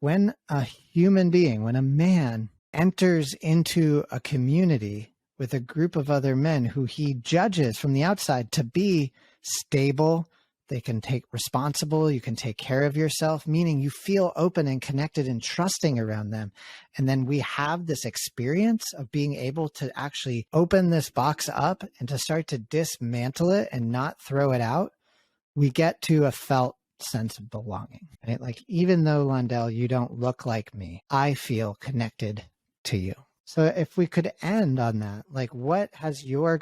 when a human being, when a man enters into a community with a group of other men who he judges from the outside to be stable, they can take responsible, you can take care of yourself, meaning you feel open and connected and trusting around them. And then we have this experience of being able to actually open this box up and to start to dismantle it and not throw it out. We get to a felt sense of belonging, right? Like, even though, Londell, you don't look like me, I feel connected to you. So if we could end on that, like, what has your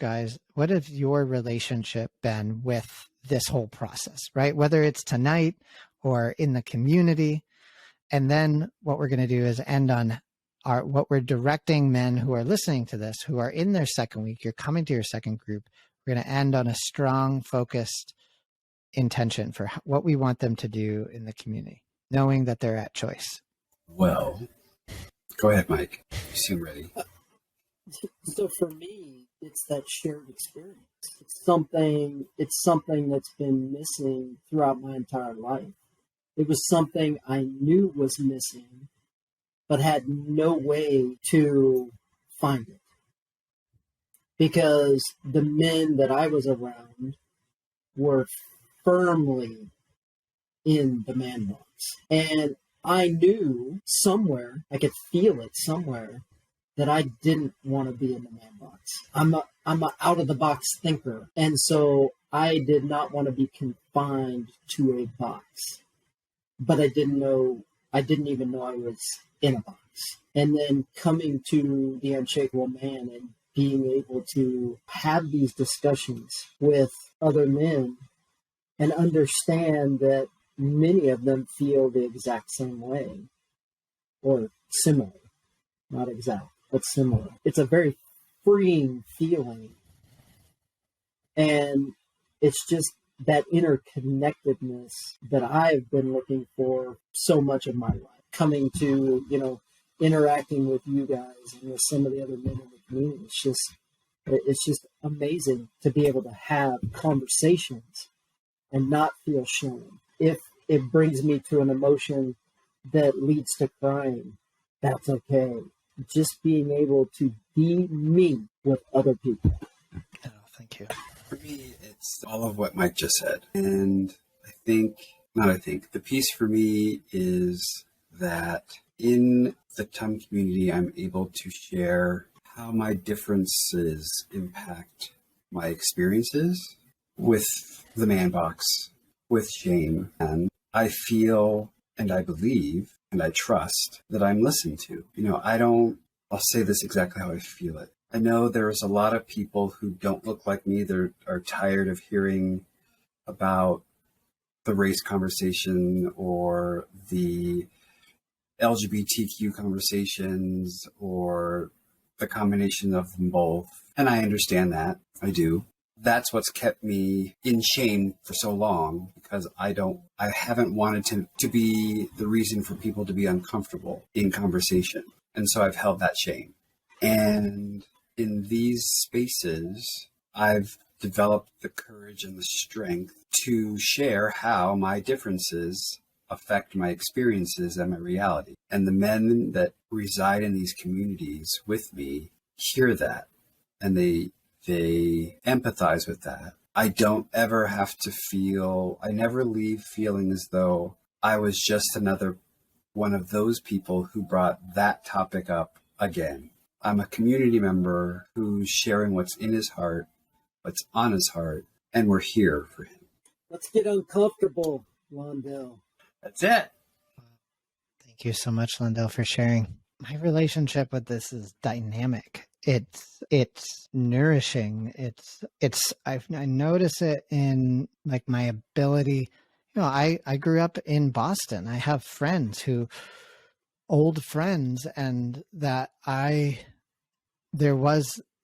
relationship been with this whole process, right? Whether it's tonight or in the community. And then what we're going to do is end on what we're directing men who are listening to this, who are in their second week, you're coming to your second group. We're going to end on a strong, focused intention for what we want them to do in the community, knowing that they're at choice. Well, go ahead, Mike. You seem ready. So for me, it's that shared experience. It's something that's been missing throughout my entire life. It was something I knew was missing, but had no way to find it. Because the men that I was around were firmly in the man box. And I knew somewhere, I could feel it somewhere, that I didn't want to be in the man box. I'm a out of the box thinker. And so I did not want to be confined to a box. But I didn't even know I was in a box. And then coming to the Unshakable Man and being able to have these discussions with other men and understand that many of them feel the exact same way, or similar, not exact, but similar. It's a very freeing feeling. And it's just that interconnectedness that I've been looking for so much of my life. Coming to, interacting with you guys and with some of the other men in the community, it's just amazing to be able to have conversations and not feel shame. If it brings me to an emotion that leads to crying, that's okay. Just being able to be me with other people. Oh, thank you. For me, it's all of what Mike just said. And the piece for me is that in the TUM community, I'm able to share how my differences impact my experiences with the man box, with shame. And I feel, and I believe, and I trust that I'm listened to. I'll say this exactly how I feel it. I know there's a lot of people who don't look like me. They are tired of hearing about the race conversation or the LGBTQ conversations or the combination of them both. And I understand that. I do. That's what's kept me in shame for so long, because I haven't wanted to be the reason for people to be uncomfortable in conversation. And so I've held that shame. And in these spaces, I've developed the courage and the strength to share how my differences affect my experiences and my reality. And the men that reside in these communities with me hear that, and they empathize with that. I don't ever have to I never leave feeling as though I was just another one of those people who brought that topic up again. I'm a community member who's sharing what's in his heart, what's on his heart, and we're here for him. Let's get uncomfortable, Londell. That's it. Thank you so much, Londell, for sharing. My relationship with this is dynamic. It's nourishing. I notice it in like my ability. I grew up in Boston. I have old friends, and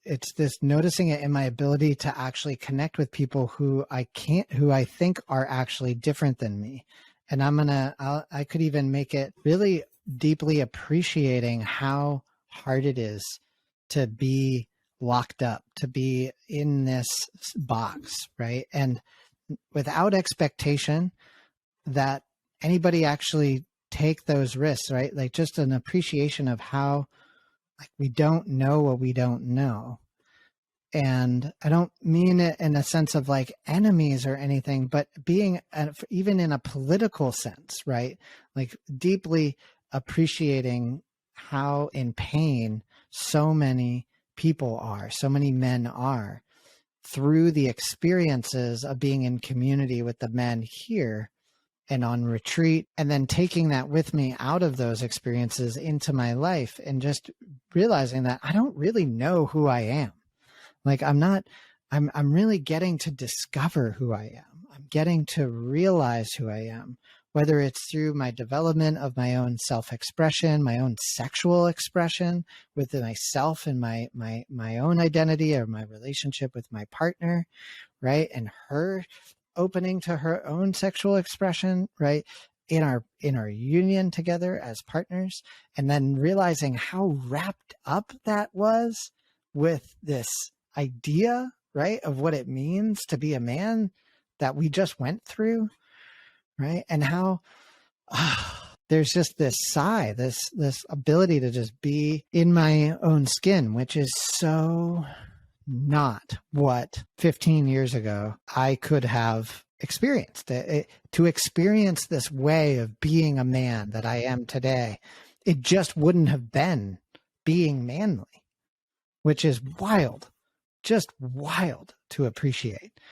it's this noticing it in my ability to actually connect with people who I think are actually different than me. And I could even make it really deeply appreciating how hard it is to be locked up, to be in this box, right? And without expectation that anybody actually take those risks, right? Like just an appreciation of how like we don't know what we don't know. And I don't mean it in a sense of like enemies or anything, but being even in a political sense, right? Like deeply appreciating how in pain so many people are, so many men are through the experiences of being in community with the men here and on retreat, and then taking that with me out of those experiences into my life and just realizing that I don't really know who I am. Like I'm really getting to discover who I am. I'm getting to realize who I am, whether it's through my development of my own self-expression, my own sexual expression with myself and my own identity, or my relationship with my partner, right? And her opening to her own sexual expression, right? In our union together as partners, and then realizing how wrapped up that was with this idea, right, of what it means to be a man that we just went through, right? And how there's just this sigh, this ability to just be in my own skin, which is so not what 15 years ago I could have experienced. To experience this way of being a man that I am today, it just wouldn't have been being manly, which is wild, just wild to appreciate.